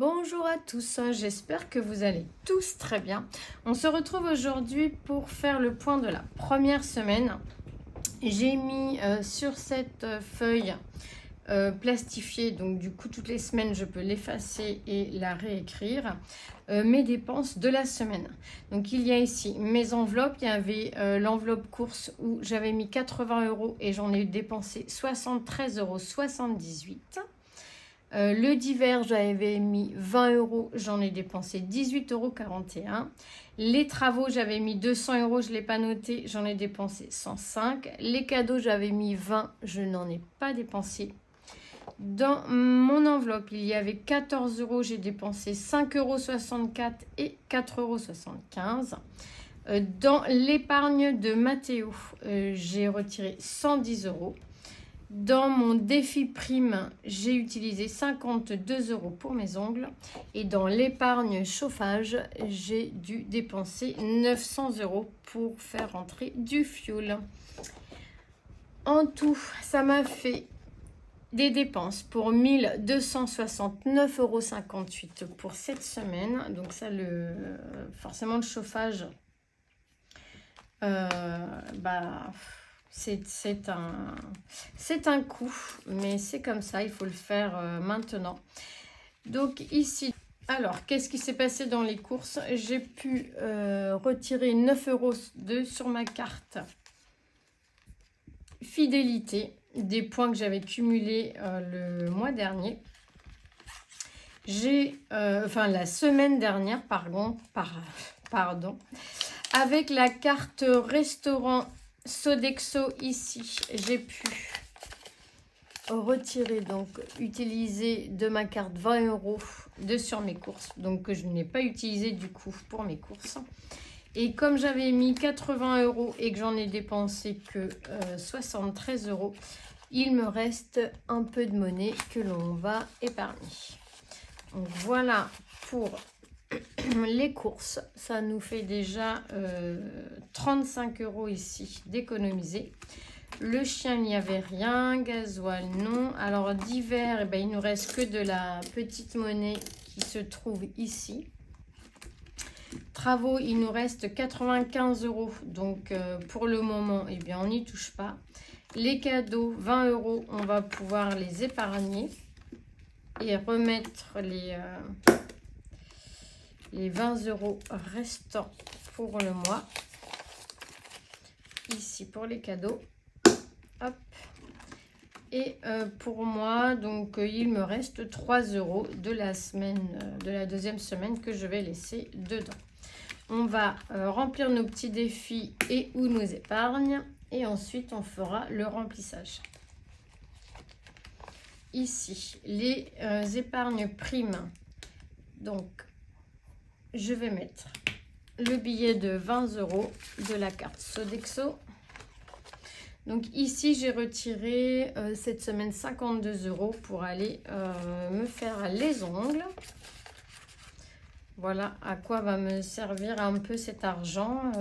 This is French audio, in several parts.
Bonjour à tous, j'espère que vous allez tous très bien. On se retrouve aujourd'hui pour faire le point de la première semaine. J'ai mis sur cette feuille plastifiée, donc du coup toutes les semaines je peux l'effacer et la réécrire, mes dépenses de la semaine. Donc il y a ici mes enveloppes, il y avait l'enveloppe course où j'avais mis 80 € et j'en ai dépensé 73,78 €. Le divers, j'avais mis 20 €, j'en ai dépensé 18,41 €. Les travaux, j'avais mis 200 €, je ne l'ai pas noté, j'en ai dépensé 105. Les cadeaux, j'avais mis 20, je n'en ai pas dépensé. Dans mon enveloppe, il y avait 14 €, j'ai dépensé 5,64 € et 4,75 €. Dans l'épargne de Mathéo, j'ai retiré 110 €. Dans mon défi prime, j'ai utilisé 52 € pour mes ongles. Et dans l'épargne chauffage, j'ai dû dépenser 900 € pour faire rentrer du fioul. En tout, ça m'a fait des dépenses pour 1269,58 € pour cette semaine. Donc ça, forcément le chauffage, c'est un coût, mais c'est comme ça, il faut le faire maintenant. Donc ici, alors qu'est-ce qui s'est passé dans les courses? J'ai pu retirer 9 € sur ma carte fidélité, des points que j'avais cumulés le mois dernier. La semaine dernière, pardon. Avec la carte restaurant Sodexo ici, j'ai pu retirer, donc utiliser de ma carte 20 € sur mes courses, donc que je n'ai pas utilisé du coup pour mes courses. Et comme j'avais mis 80 € et que j'en ai dépensé que 73 €, il me reste un peu de monnaie que l'on va épargner. Donc voilà pour les courses, ça nous fait déjà 35 € ici d'économiser. Le chien, il n'y avait rien. Gasoil, non. Alors divers, il nous reste que de la petite monnaie qui se trouve ici. Travaux, il nous reste 95 €. Donc pour le moment, on n'y touche pas. Les cadeaux, 20 €, on va pouvoir les épargner et remettre les 20 € restants pour le mois. Ici pour les cadeaux. Hop. Et pour moi, donc il me reste 3 € de la deuxième semaine que je vais laisser dedans. On va remplir nos petits défis et ou nos épargnes. Et ensuite, on fera le remplissage. Ici, les épargnes primes. Donc, je vais mettre le billet de 20 € de la carte Sodexo. Donc ici, j'ai retiré cette semaine 52 € pour aller me faire les ongles. Voilà à quoi va me servir un peu cet argent.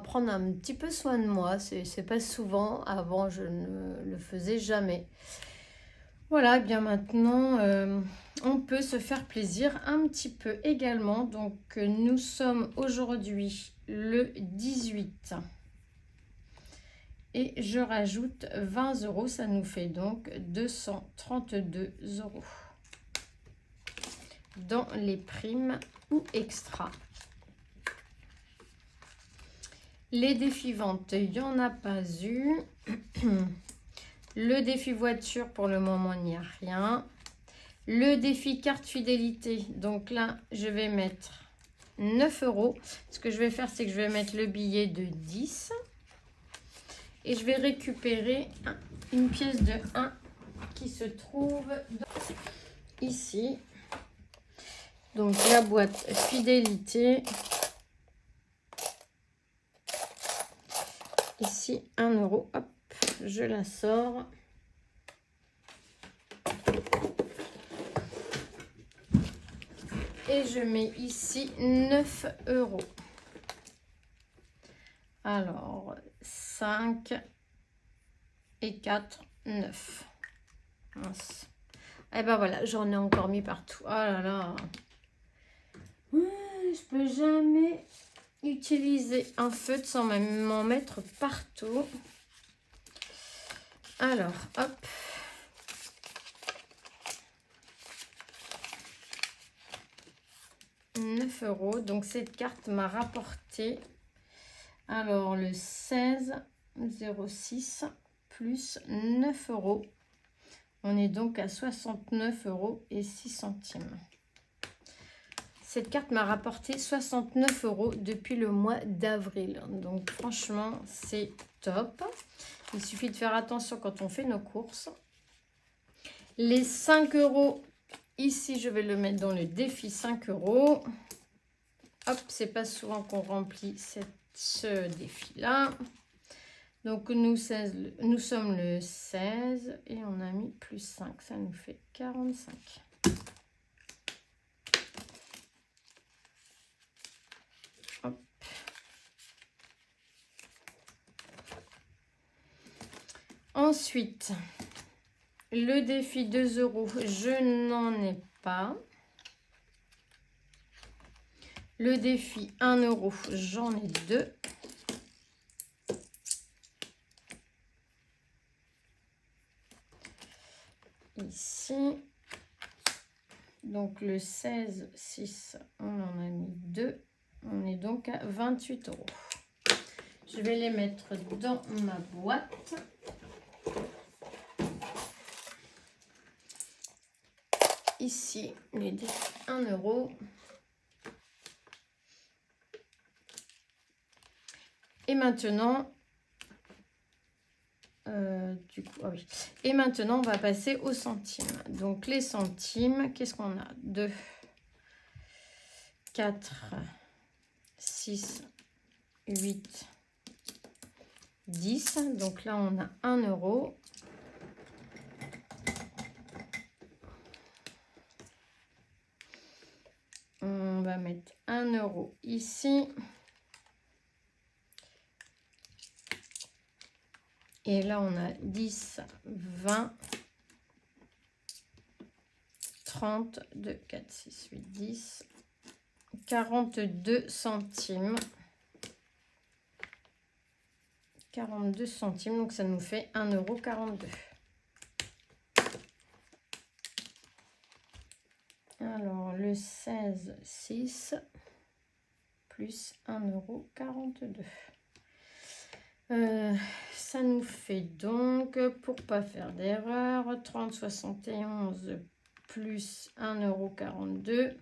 Prendre un petit peu soin de moi, c'est pas souvent. Avant, je ne le faisais jamais. Voilà, bien maintenant, on peut se faire plaisir un petit peu également. Donc, nous sommes aujourd'hui le 18. Et je rajoute 20 €, ça nous fait donc 232 € dans les primes ou extra. Les défis vente, il n'y en a pas eu. Le défi voiture, pour le moment, il n'y a rien. Le défi carte fidélité, donc là, je vais mettre 9 €. Ce que je vais faire, c'est que je vais mettre le billet de 10. Et je vais récupérer une pièce de 1 qui se trouve ici. Donc la boîte fidélité. Ici, 1 €. Hop, je la sors. Et je mets ici 9 €. Alors, 5 et 4, 9. Mince. Et ben voilà, j'en ai encore mis partout. Oh là là. Je peux jamais utiliser un feutre sans m'en mettre partout. Alors, hop. €9. Donc cette carte m'a rapporté. Alors le 16,06 plus 9 €. On est donc à 69,06 €. Cette carte m'a rapporté 69 € depuis le mois d'avril. Donc franchement, c'est top. Il suffit de faire attention quand on fait nos courses. Les 5 €, ici, je vais le mettre dans le défi 5 €. Hop, c'est pas souvent qu'on remplit ce défi-là. Donc, nous sommes le 16 et on a mis plus 5. Ça nous fait 45. Hop. Ensuite, le défi 2 €, je n'en ai pas. Le défi 1 €, j'en ai 2. Ici. Donc le 16,6, on en a mis 2. On est donc à 28 €. Je vais les mettre dans ma boîte. Ici, les défis 1 €. Et maintenant, Et maintenant, on va passer aux centimes. Donc, les centimes, qu'est-ce qu'on a? 2, 4, 6, 8, 10. Donc là, on a 1 €. On va mettre 1 € ici. Et là, on a 10, 20, 30, 2, 4, 6, 8, 10, 42 centimes. 42 centimes, donc ça nous fait 1,42 €. Alors, le 16,6 plus 1,42 €. Ça nous fait donc, pour pas faire d'erreur, 30,71 plus 1,42 €,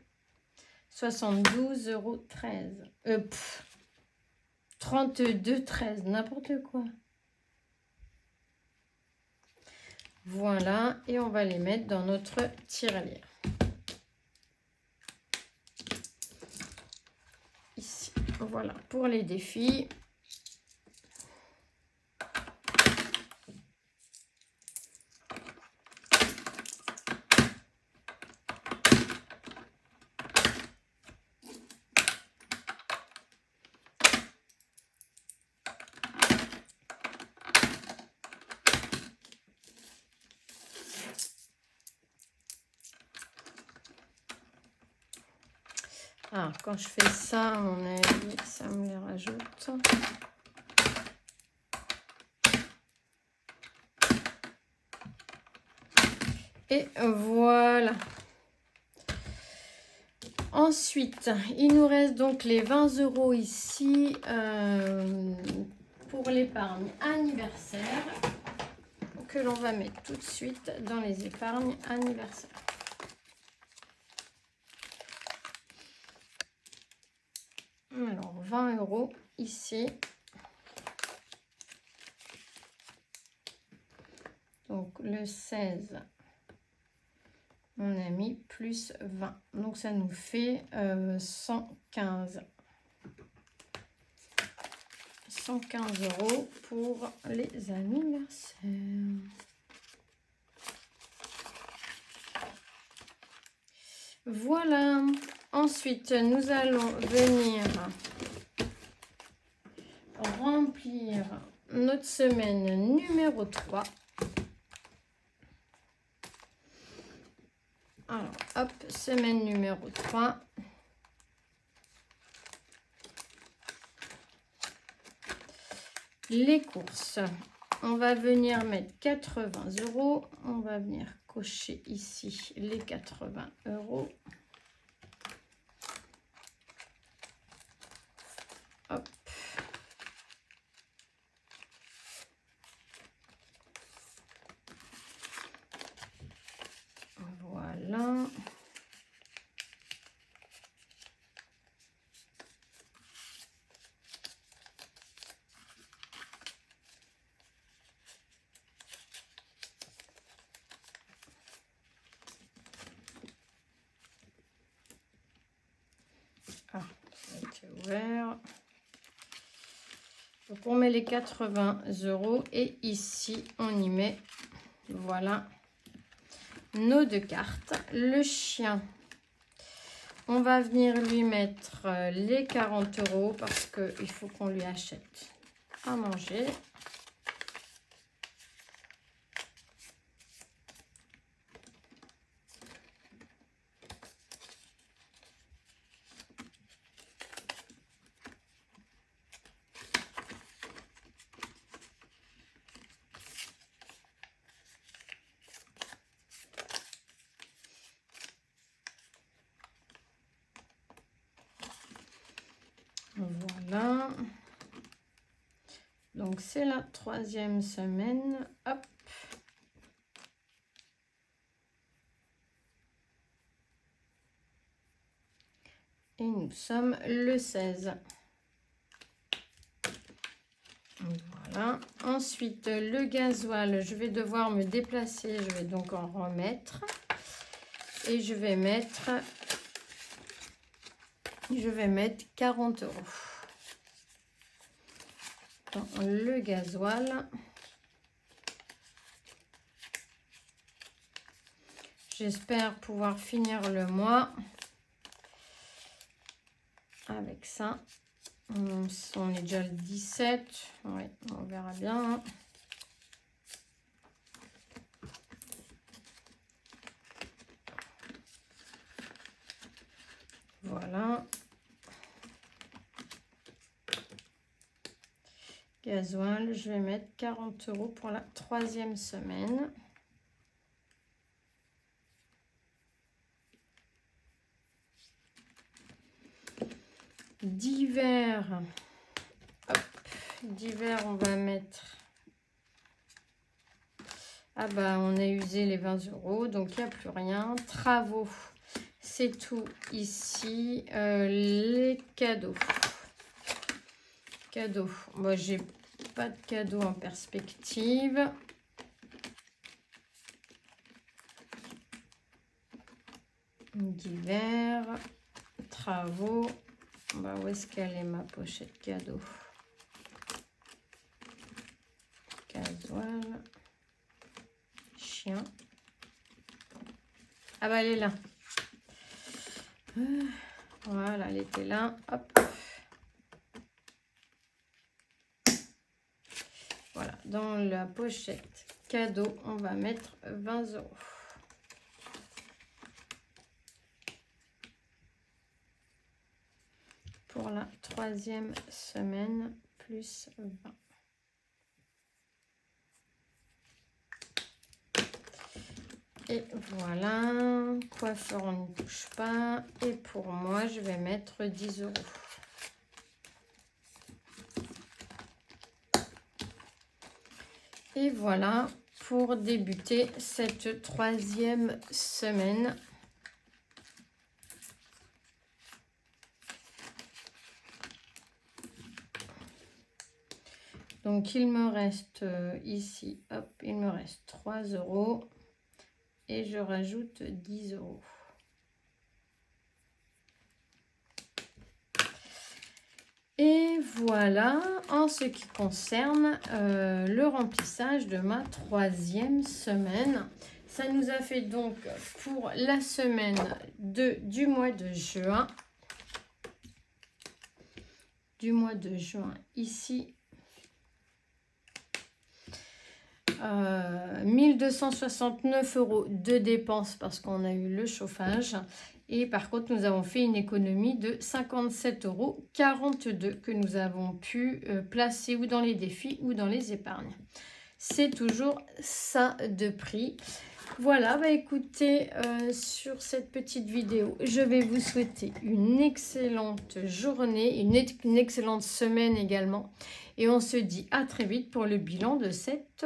72,13 €. 32,13 €, n'importe quoi. Voilà, et on va les mettre dans notre tirelire. Ici, voilà, pour les défis. Ah, quand je fais ça, à mon avis, ça me les rajoute. Et voilà. Ensuite, il nous reste donc les 20 € ici pour l'épargne anniversaire que l'on va mettre tout de suite dans les épargnes anniversaires. Alors, 20 € ici. Donc, le 16, on a mis plus 20. Donc, ça nous fait 115. 115 € pour les anniversaires. Voilà. Ensuite, nous allons venir remplir notre semaine numéro 3. Alors, hop, semaine numéro 3. Les courses. On va venir mettre 80 €. On va venir cocher ici les 80 €. Hop. Voilà. Ah, ça a été ouvert. Donc on met les 80 € et ici on y met, voilà, nos 2 cartes. Le chien, on va venir lui mettre les 40 € parce qu'il faut qu'on lui achète à manger. Voilà. Donc, c'est la 3e semaine. Hop. Et nous sommes le 16. Voilà. Ensuite, le gasoil, je vais devoir me déplacer. Je vais donc en remettre. Et je vais mettre 40 € dans le gasoil. J'espère pouvoir finir le mois avec ça. On est déjà le 17. Oui, on verra bien. Voilà. Gasoil, je vais mettre 40 € pour la 3e semaine. Divers. Hop. Divers, on va mettre... Ah bah, on a usé les 20 €, donc il n'y a plus rien. Travaux, c'est tout ici. Les cadeaux. Cadeaux. Moi, j'ai pas de cadeaux en perspective. Divers. Travaux. Bah, où est-ce qu'elle est ma pochette cadeau? Gasoil. Chien. Ah bah, elle est là. Voilà, elle était là. Hop. Voilà, dans la pochette cadeau, on va mettre 20 €. Pour la 3e semaine, plus 20. Et voilà, coiffeur, on ne touche pas. Et pour moi, je vais mettre 10 €. Et voilà pour débuter cette 3e semaine. Donc, il me reste ici, hop, il me reste 3 € et je rajoute 10 €. Et voilà, en ce qui concerne le remplissage de ma 3e semaine. Ça nous a fait donc pour la semaine du mois de juin. Du mois de juin ici. 1269 € de dépenses parce qu'on a eu le chauffage. Et par contre, nous avons fait une économie de 57,42 € que nous avons pu placer ou dans les défis ou dans les épargnes. C'est toujours ça de prix. Voilà, bah écoutez, sur cette petite vidéo, je vais vous souhaiter une excellente journée, une excellente semaine également. Et on se dit à très vite pour le bilan de cette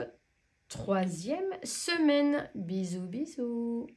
3e semaine. Bisous, bisous.